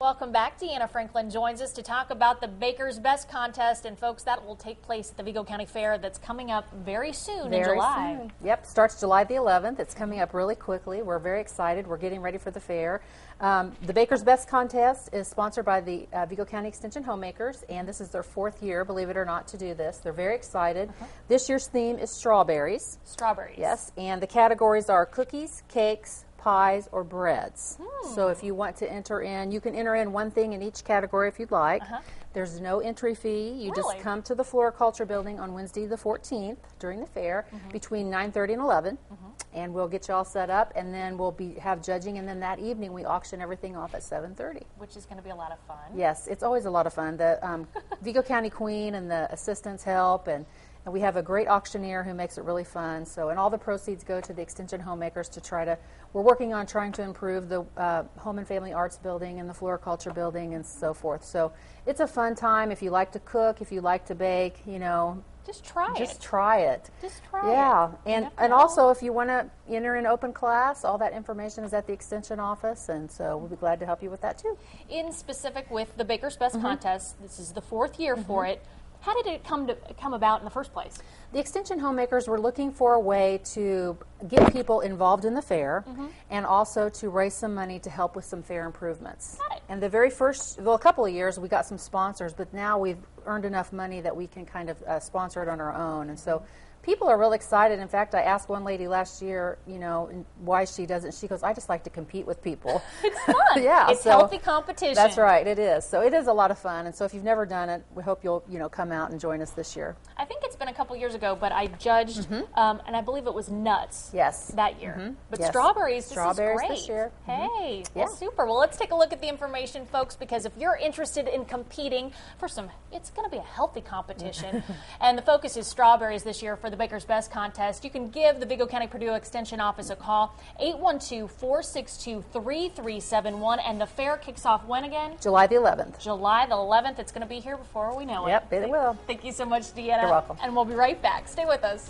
Welcome back. Deanna Franklin joins us to talk about the Baker's Best contest, and folks, that will take place at the Vigo County Fair that's coming up very soon in July. Soon. Yep, starts July the 11th. It's coming up really quickly. We're very excited. We're getting ready for the fair. The Baker's Best contest is sponsored by the Vigo County Extension Homemakers, and this is their 4th year, believe it or not, to do this. They're very excited. This year's theme is strawberries. Strawberries. Yes, and the categories are cookies, cakes, pies, or breads. So if you want to enter in, you can enter in one thing in each category if you'd like. There's no entry fee. You just come to the Floriculture Building on Wednesday the 14th during the fair between 9:30 and 11, and we'll get you all set up, and then we'll have judging, and then that evening we auction everything off at 7:30. Which is going to be a lot of fun. Yes, it's always a lot of fun. The Vigo County Queen and the assistants help, and we have a great auctioneer who makes it really fun. So, and all the proceeds go to the Extension Homemakers to try to, we're working on trying to improve the Home and Family Arts Building and the Floriculture Building and so forth. So it's a fun time. If you like to cook, if you like to bake, you know, just try it. Just try it. Just try it. Yeah, and also if you want to enter an open class, all that information is at the Extension office, and so we'll be glad to help you with that too. In specific with the Baker's Best contest, this is the 4th year for it. How did it come about in the first place? The Extension Homemakers were looking for a way to get people involved in the fair and also to raise some money to help with some fair improvements. And the very first, well, a couple of years we got some sponsors, but now we've earned enough money that we can kind of sponsor it on our own. And so people are real excited. In fact, I asked one lady last year, you know, why she doesn't. She goes, I just like to compete with people. It's fun. Yeah, it's healthy competition. That's right, it is. So it is a lot of fun. And so if you've never done it, we hope you'll, come out and join us this year. I think it's been a couple years ago, but I judged, and I believe it was nuts. Yes. That year. But Yes. Strawberries, Strawberries this is great. this year. Hey, well, super. Well, let's take a look at the information, folks, because if you're interested in competing for it's going to be a healthy competition, and the focus is strawberries this year for the Baker's Best contest. You can give the Vigo County Purdue Extension Office a call, 812-462-3371, and the fair kicks off when again? July the 11th. July the 11th. It's going to be here before we know it. Yep, it will. Thank you so much, Deanna. You're welcome. And we'll be right back. Stay with us.